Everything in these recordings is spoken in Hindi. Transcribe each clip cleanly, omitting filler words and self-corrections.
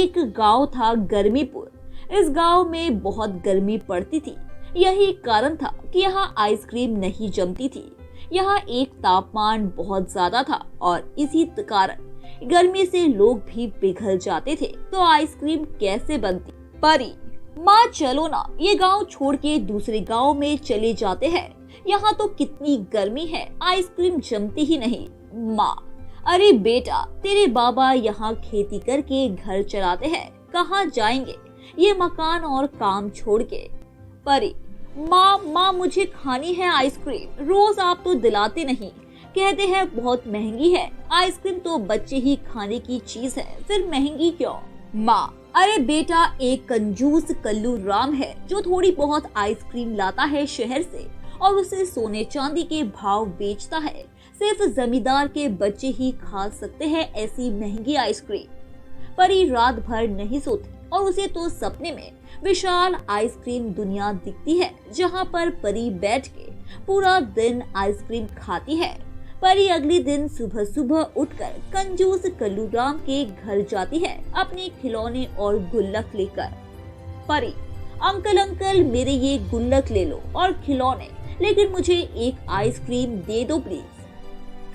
एक गांव था गर्मीपुर। इस गांव में बहुत गर्मी पड़ती थी। यही कारण था कि यहाँ आइसक्रीम नहीं जमती थी। यहाँ एक तापमान बहुत ज्यादा था और इसी कारण गर्मी से लोग भी पिघल जाते थे। तो आइसक्रीम कैसे बनती? परी, माँ चलो ना, ये गांव छोड़ के दूसरे गांव में चले जाते हैं। यहाँ तो कितनी गर्मी है, आइसक्रीम जमती ही नहीं। माँ, अरे बेटा, तेरे बाबा यहाँ खेती करके घर चलाते हैं, कहाँ जाएंगे ये मकान और काम छोड़ के। परी, माँ मुझे खानी है आइसक्रीम, रोज आप तो दिलाते नहीं, कहते हैं बहुत महंगी है। आइसक्रीम तो बच्चे ही खाने की चीज है, फिर महंगी क्यों? माँ, अरे बेटा, एक कंजूस कल्लू राम है जो थोड़ी बहुत आइसक्रीम लाता है शहर से और उसे सोने चांदी के भाव बेचता है। सिर्फ जमींदार के बच्चे ही खा सकते हैं ऐसी महंगी आइसक्रीम। परी रात भर नहीं सोती और उसे तो सपने में विशाल आइसक्रीम दुनिया दिखती है, जहाँ पर परी बैठ के पूरा दिन आइसक्रीम खाती है। परी अगले दिन सुबह सुबह उठकर कंजूस कल्लू राम के घर जाती है अपने खिलौने और गुल्लक लेकर। परी, अंकल मेरे ये गुल्लक ले लो और खिलौने, लेकिन मुझे एक आइसक्रीम दे दो प्लीज।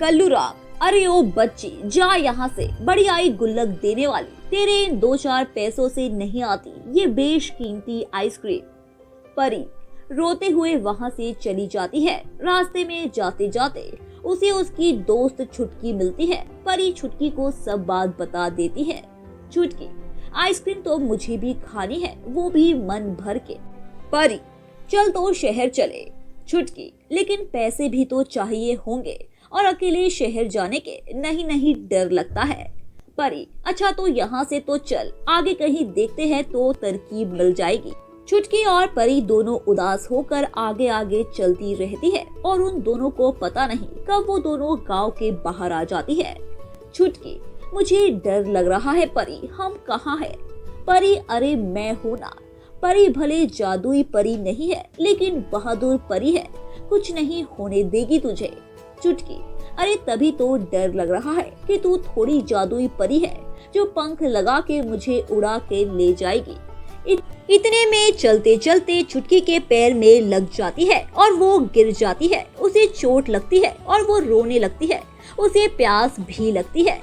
कल्लू राम, अरे ओ बच्ची, जा यहाँ से, बड़ी आई गुल्लक देने वाली, तेरे इन 2-4 पैसों से नहीं आती ये बेशकीमती आइसक्रीम। परी रोते हुए वहाँ से चली जाती है। रास्ते में जाते जाते उसे उसकी दोस्त छुटकी मिलती है। परी छुटकी को सब बात बता देती है। छुटकी, आइसक्रीम तो मुझे भी खानी है, वो भी मन भर के। परी, चल तो शहर चले। छुटकी, लेकिन पैसे भी तो चाहिए होंगे और अकेले शहर जाने के नहीं डर लगता है। परी, अच्छा तो यहाँ से तो चल, आगे कहीं देखते हैं तो तरकीब मिल जाएगी। छुटकी और परी दोनों उदास होकर आगे आगे चलती रहती है और उन दोनों को पता नहीं कब वो दोनों गांव के बाहर आ जाती है। छुटकी, मुझे डर लग रहा है परी, हम कहाँ हैं? परी, अरे मैं हूँ ना। परी भले जादुई परी नहीं है, लेकिन बहादुर परी है, कुछ नहीं होने देगी तुझे। चुटकी, अरे तभी तो डर लग रहा है कि तू थोड़ी जादुई परी है जो पंख लगा के मुझे उड़ा के ले जाएगी। इतने में चलते चलते चुटकी के पैर में लग जाती है और वो गिर जाती है। उसे चोट लगती है और वो रोने लगती है। उसे प्यास भी लगती है।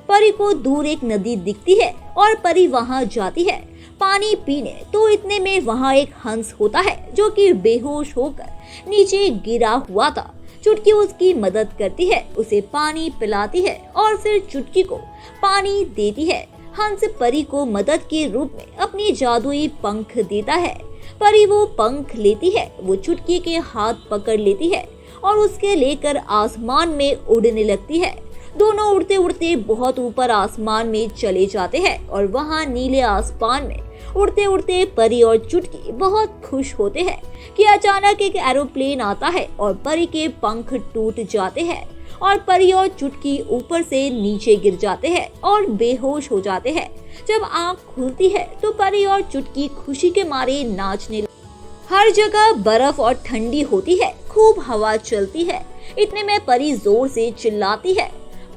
परी को दूर एक नदी दिखती है और परी वहाँ जाती है पानी पीने। तो इतने में वहाँ एक हंस होता है जो कि बेहोश होकर नीचे गिरा हुआ था। चुटकी उसकी मदद करती है, उसे पानी पिलाती है और फिर चुटकी को पानी देती है। हंस परी को मदद के रूप में अपनी जादुई पंख देता है। परी वो पंख लेती है, वो चुटकी के हाथ पकड़ लेती है और उसके लेकर आसमान में उड़ने लगती है। दोनों उड़ते उड़ते बहुत ऊपर आसमान में चले जाते हैं और वहाँ नीले आसमान में उड़ते उड़ते परी और चुटकी बहुत खुश होते हैं कि अचानक एक एरोप्लेन आता है और परी के पंख टूट जाते हैं और परी और चुटकी ऊपर से नीचे गिर जाते हैं और बेहोश हो जाते हैं। जब आँख खुलती है तो परी और चुटकी खुशी के मारे नाचने हर जगह बर्फ और ठंडी होती है, खूब हवा चलती है। इतने में परी जोर से चिल्लाती है,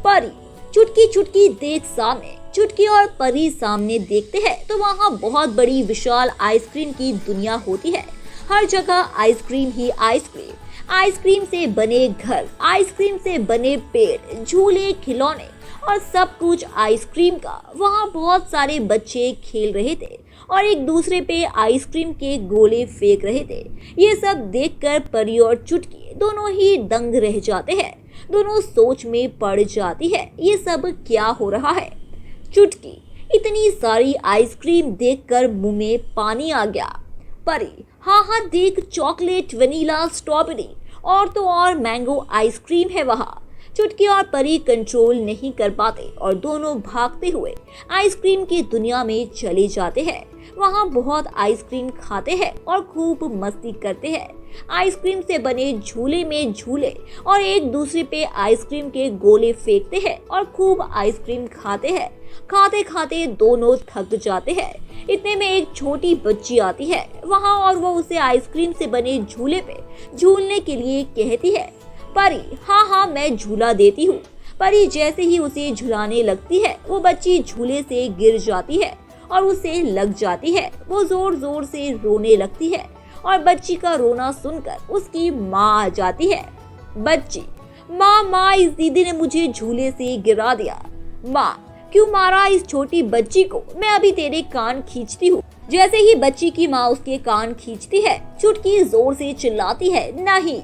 परी, चुटकी चुटकी देख सामने। चुटकी और परी सामने देखते हैं तो वहाँ बहुत बड़ी विशाल आइसक्रीम की दुनिया होती है। हर जगह आइसक्रीम ही आइसक्रीम, आइसक्रीम से बने घर, आइसक्रीम से बने पेड़, झूले, खिलौने और सब कुछ आइसक्रीम का। वहाँ बहुत सारे बच्चे खेल रहे थे और एक दूसरे पे आइसक्रीम के गोले फेंक रहे थे। ये सब देखकर परी और चुटकी दोनों ही दंग रह जाते हैं। दोनों सोच में पड़ जाती है, ये सब क्या हो रहा है। चुटकी, इतनी सारी आइसक्रीम देखकर मुंह में पानी आ गया। परी, हाँ देख, चॉकलेट, वनीला, स्ट्रॉबेरी और तो और मैंगो आइसक्रीम है वहाँ। चुटकी और परी कंट्रोल नहीं कर पाते और दोनों भागते हुए आइसक्रीम की दुनिया में चले जाते हैं। वहाँ बहुत आइसक्रीम खाते हैं और खूब मस्ती करते हैं। आइसक्रीम से बने झूले में झूले और एक दूसरे पे आइसक्रीम के गोले फेंकते हैं और खूब आइसक्रीम खाते हैं। खाते खाते दोनों थक जाते हैं। इतने में एक छोटी बच्ची आती है वहाँ और वो उसे आइसक्रीम से बने झूले पे झूलने के लिए कहती है, परी, हाँ मैं झूला देती हूँ। परी जैसे ही उसे झुलाने लगती है वो बच्ची झूले से गिर जाती है और उसे लग जाती है। वो जोर जोर से रोने लगती है और बच्ची का रोना सुनकर उसकी माँ आ जाती है। बच्ची, माँ माँ, इस दीदी ने मुझे झूले से गिरा दिया। माँ, क्यों मारा इस छोटी बच्ची को? मैं अभी तेरे कान खींचती हूँ। जैसे ही बच्ची की माँ उसके कान खींचती है, चुटकी जोर से चिल्लाती है, नहीं।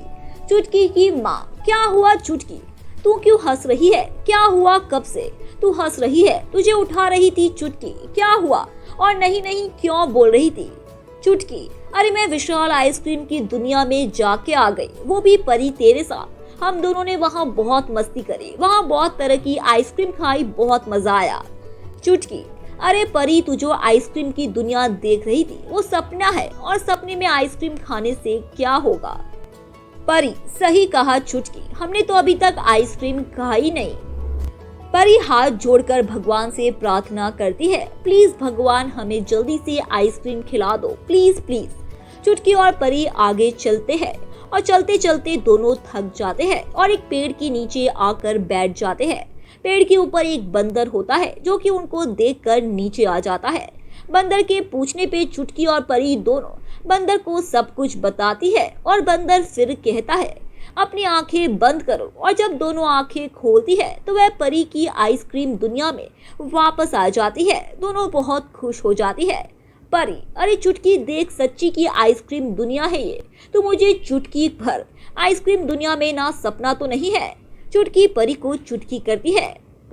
चुटकी की माँ, क्या हुआ चुटकी? तू क्यों हंस रही है? क्या हुआ? कब से तू हंस रही है? तुझे उठा रही थी चुटकी, क्या हुआ? और नहीं नहीं क्यों बोल रही थी? चुटकी, अरे मैं विशाल आइसक्रीम की दुनिया में जाके आ गई, वो भी परी तेरे साथ। हम दोनों ने वहाँ बहुत मस्ती करी, वहाँ बहुत तरह की आइसक्रीम खाई, बहुत मजा आया। चुटकी, अरे परी, तू जो आइसक्रीम की दुनिया देख रही थी वो सपना है, और सपने में आइसक्रीम खाने से क्या होगा? परी, सही कहा चुटकी, हमने तो अभी तक आइसक्रीम खाई नहीं। परी हाथ जोड़कर भगवान से प्रार्थना करती है, प्लीज भगवान हमें जल्दी से आइसक्रीम खिला दो, प्लीज प्लीज। चुटकी और परी आगे चलते हैं और चलते चलते दोनों थक जाते हैं और एक पेड़ के नीचे आकर बैठ जाते हैं। पेड़ के ऊपर एक बंदर होता है जो कि उनको देखकर नीचे आ जाता है। बंदर के पूछने पे चुटकी और परी दोनों बंदर को सब कुछ बताती है और बंदर फिर कहता है, अपनी आंखें बंद करो। और जब दोनों आंखें खोलती है तो वह परी की आइसक्रीम दुनिया में वापस आ जाती है। दोनों बहुत खुश हो जाती है। परी, अरे चुटकी देख, सच्ची की आइसक्रीम दुनिया है ये, तो मुझे चुटकी भर आइसक्रीम दुनिया में ना सपना तो नहीं है? चुटकी परी को चुटकी करती है।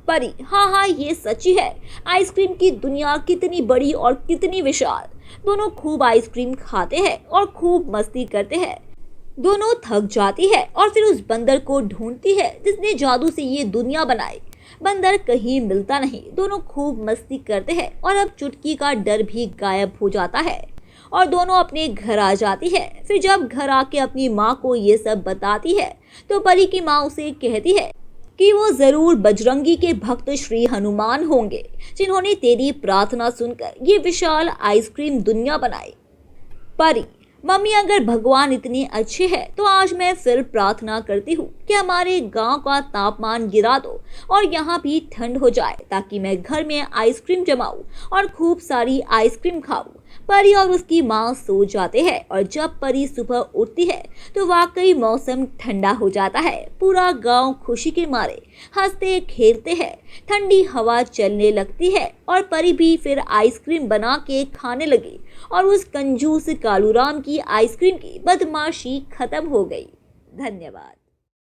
परी, हाँ हाँ ये सच्ची है, आइसक्रीम की दुनिया कितनी बड़ी और कितनी विशाल। दोनों खूब आइसक्रीम खाते हैं और खूब मस्ती करते हैं। दोनों थक जाती है और फिर उस बंदर को ढूंढती है जिसने जादू से ये दुनिया बनाई। बंदर कहीं मिलता नहीं। दोनों खूब मस्ती करते हैं और अब चुटकी का डर भी गायब हो जाता है और दोनों अपने घर आ जाती है। फिर जब घर आके अपनी माँ को ये सब बताती है तो परी की माँ उसे कहती है कि वो जरूर बजरंगी के भक्त श्री हनुमान होंगे जिन्होंने तेरी प्रार्थना सुनकर ये विशाल आइसक्रीम दुनिया बनाई। परी, मम्मी, अगर भगवान इतने अच्छे हैं तो आज मैं फिर प्रार्थना करती हूँ कि हमारे गांव का तापमान गिरा दो और यहाँ भी ठंड हो जाए ताकि मैं घर में आइसक्रीम जमाऊं और खूब सारी आइसक्रीम खाऊं। परी और उसकी माँ सो जाते हैं और जब परी सुबह उठती है तो वाकई मौसम ठंडा हो जाता है। पूरा गांव खुशी के मारे हंसते खेलते हैं। ठंडी हवा चलने लगती है और परी भी फिर आइसक्रीम बना के खाने लगी और उस कंजूस कालूराम की आइसक्रीम की बदमाशी खत्म हो गई। धन्यवाद।